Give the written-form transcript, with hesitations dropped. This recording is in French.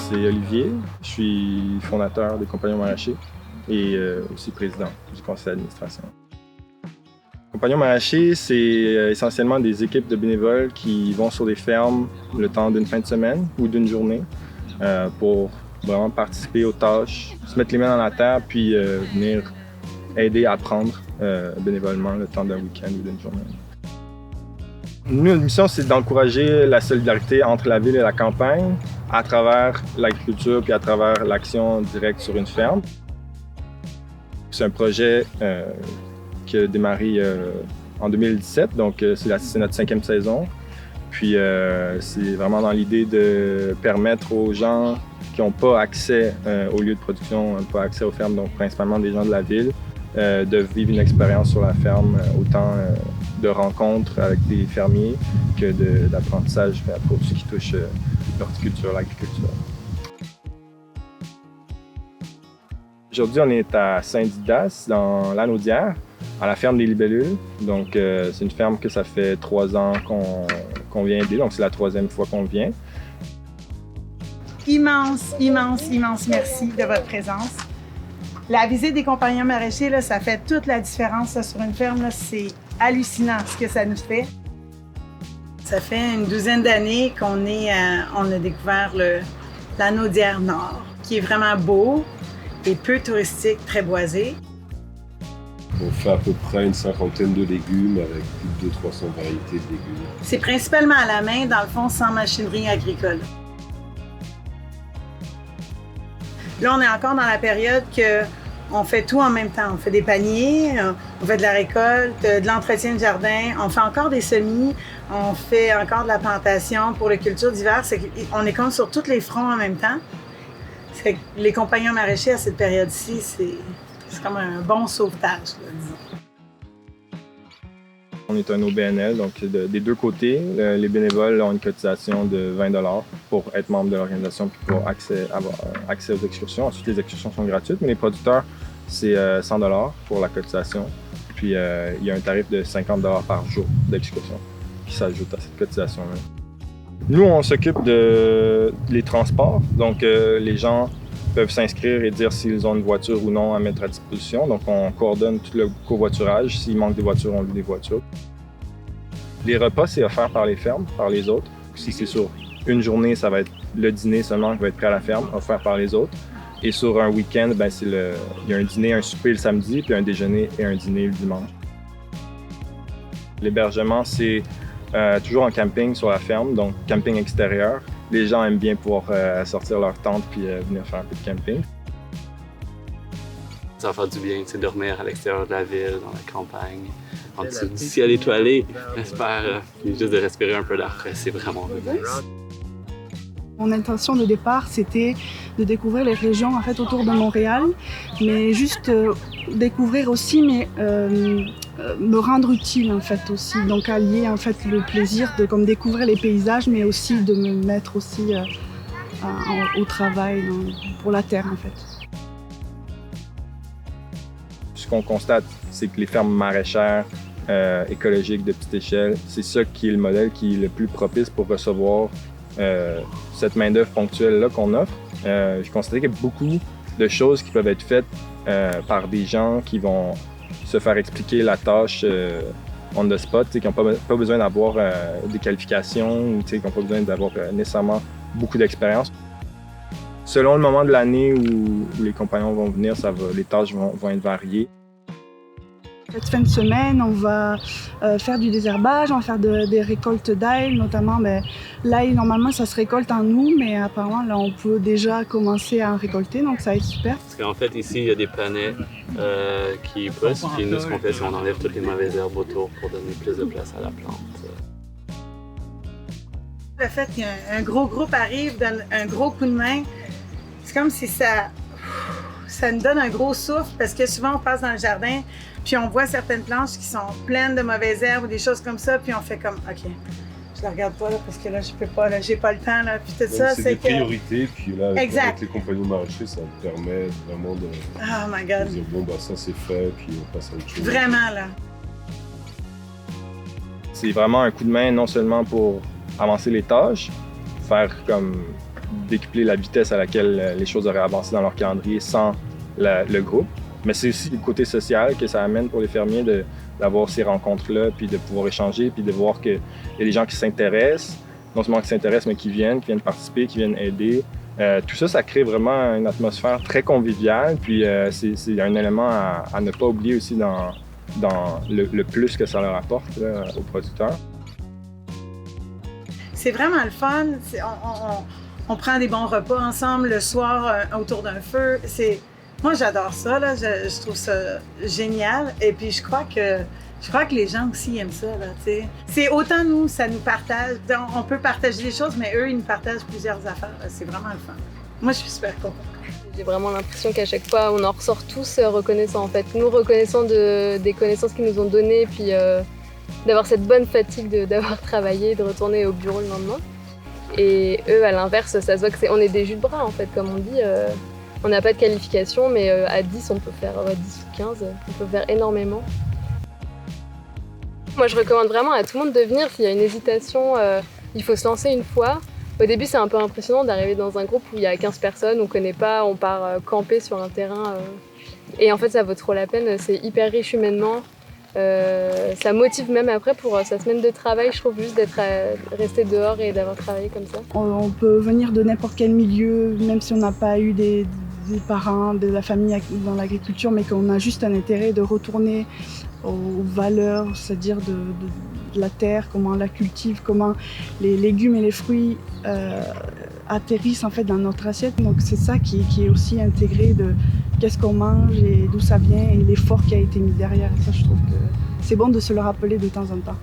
c'est Olivier. Je suis fondateur des Compagnons Maraîchers et aussi président du conseil d'administration. Compagnons Maraîchers, c'est essentiellement des équipes de bénévoles qui vont sur des fermes le temps d'une fin de semaine ou d'une journée pour vraiment participer aux tâches, se mettre les mains dans la terre puis venir aider à apprendre bénévolement le temps d'un week-end ou d'une journée. Nous, notre mission, c'est d'encourager la solidarité entre la ville et la campagne à travers l'agriculture puis à travers l'action directe sur une ferme. C'est un projet qui a démarré en 2017, donc c'est notre 5e saison. Puis c'est vraiment dans l'idée de permettre aux gens qui n'ont pas accès aux lieux de production, pas accès aux fermes, donc principalement des gens de la ville, de vivre une expérience sur la ferme, autant de rencontres avec des fermiers que d'apprentissage pour tout ce qui touche l'horticulture, l'agriculture. Aujourd'hui, on est à Saint-Didas, dans l'Anaudière, à la ferme des Libellules. Donc, c'est une ferme que ça fait 3 ans qu'on vient aider, donc c'est la 3e fois qu'on vient. Immense merci de votre présence. La visite des Compagnons Maraîchers, là, ça fait toute la différence là, sur une ferme. C'est hallucinant ce que ça nous fait. Ça fait une 12aine d'années qu'on a découvert l'Anaudière Nord, qui est vraiment beau et peu touristique, très boisé. On fait à peu près une 50aine de légumes avec plus de 300 variétés de légumes. C'est principalement à la main, dans le fond, sans machinerie agricole. Là, on est encore dans la période qu'on fait tout en même temps. On fait des paniers, on fait de la récolte, de l'entretien de jardin, on fait encore des semis, on fait encore de la plantation pour les cultures d'hiver. On est comme sur tous les fronts en même temps. Les Compagnons Maraîchers à cette période-ci, c'est comme un bon sauvetage, là, disons. On est un OBNL, donc des deux côtés. Les bénévoles ont une cotisation de 20 $ pour être membre de l'organisation et pour avoir accès aux excursions. Ensuite, les excursions sont gratuites, mais les producteurs, c'est 100 $ pour la cotisation. Puis, il y a un tarif de 50 $ par jour d'excursion qui s'ajoute à cette cotisation-là. Nous, on s'occupe des transports. Donc, les gens peuvent s'inscrire et dire s'ils ont une voiture ou non à mettre à disposition. Donc, on coordonne tout le covoiturage. S'il manque des voitures, on loue des voitures. Les repas, c'est offert par les fermes, par les autres. Si c'est sur une journée, ça va être le dîner seulement qui va être prêt à la ferme, offert par les autres. Et sur un week-end, il y a un dîner, un souper le samedi, puis un déjeuner et un dîner le dimanche. L'hébergement, c'est toujours en camping sur la ferme, donc camping extérieur. Les gens aiment bien pouvoir sortir leur tente puis venir faire un peu de camping. Ça va faire du bien, dormir à l'extérieur de la ville, dans la campagne, en dessous du ciel étoilé, j'espère, juste de respirer un peu d'air frais, c'est vraiment nice. Mon intention de départ, c'était de découvrir les régions en fait, autour de Montréal, mais juste découvrir aussi, mais me rendre utile en fait aussi. Donc allier en fait le plaisir de comme découvrir les paysages, mais aussi de me mettre aussi au travail pour la terre en fait. Ce qu'on constate, c'est que les fermes maraîchères écologiques de petite échelle, c'est ça qui est le modèle qui est le plus propice pour recevoir cette main-d'œuvre ponctuelle-là qu'on offre. Je constate qu'il y a beaucoup de choses qui peuvent être faites par des gens qui vont se faire expliquer la tâche on the spot, qui n'ont pas besoin d'avoir des qualifications ou qui n'ont pas besoin d'avoir nécessairement beaucoup d'expérience. Selon le moment de l'année où les compagnons vont venir, les tâches vont être variées. Cette fin de semaine, on va faire du désherbage, on va faire des récoltes d'ail, notamment l'ail, normalement ça se récolte en août, mais apparemment là on peut déjà commencer à en récolter, donc ça va être super. Parce qu'en fait ici il y a des planets qui poussent, puis nous ce qu'on fait c'est qu'on enlève toutes les mauvaises herbes autour pour donner plus de place à la plante. Le fait qu'un gros groupe arrive, donne un gros coup de main, c'est comme si ça nous donne un gros souffle parce que souvent on passe dans le jardin puis on voit certaines planches qui sont pleines de mauvaises herbes ou des choses comme ça puis on fait comme OK, je la regarde pas là parce que là je peux pas, là j'ai pas le temps là puis tout ça c'est des priorités puis là avec les compagnons maraîchers ça permet vraiment de oh my God. dire bon ça c'est fait puis on passe à autre chose. Vraiment là. C'est vraiment un coup de main non seulement pour avancer les tâches, faire comme décupler la vitesse à laquelle les choses auraient avancé dans leur calendrier sans le groupe. Mais c'est aussi le côté social que ça amène pour les fermiers d'avoir ces rencontres-là, puis de pouvoir échanger, puis de voir qu'il y a des gens qui s'intéressent, non seulement qui s'intéressent, mais qui viennent participer, qui viennent aider. Tout ça, ça crée vraiment une atmosphère très conviviale, puis c'est un élément à ne pas oublier aussi dans le plus que ça leur apporte là, aux producteurs. C'est vraiment le fun. On prend des bons repas ensemble le soir autour d'un feu. Moi, j'adore ça. Là. Je trouve ça génial. Et puis, je crois que les gens aussi aiment ça. Là, c'est autant nous, ça nous partage. On peut partager des choses, mais eux, ils nous partagent plusieurs affaires. Là. C'est vraiment le fun. Moi, je suis super contente. J'ai vraiment l'impression qu'à chaque fois, on en ressort tous reconnaissants. En fait, nous reconnaissants des connaissances qu'ils nous ont données, puis d'avoir cette bonne fatigue d'avoir travaillé, de retourner au bureau le lendemain. Et eux, à l'inverse, ça se voit qu'on est des jus de bras, en fait, comme on dit. On n'a pas de qualification, mais à 10, on peut faire 10 ou 15, on peut faire énormément. Moi, je recommande vraiment à tout le monde de venir. S'il y a une hésitation, il faut se lancer une fois. Au début, c'est un peu impressionnant d'arriver dans un groupe où il y a 15 personnes, on ne connaît pas, on part camper sur un terrain. Et en fait, ça vaut trop la peine, c'est hyper riche humainement. Ça motive même après pour sa semaine de travail, je trouve, juste d'être resté dehors et d'avoir travaillé comme ça. On peut venir de n'importe quel milieu, même si on n'a pas eu des parents, de la famille dans l'agriculture, mais qu'on a juste un intérêt de retourner aux valeurs, c'est-à-dire de la terre, comment on la cultive, comment les légumes et les fruits atterrissent en fait dans notre assiette. Donc c'est ça qui est aussi intégré de qu'est-ce qu'on mange et d'où ça vient et l'effort qui a été mis derrière. Et ça, je trouve que c'est bon de se le rappeler de temps en temps.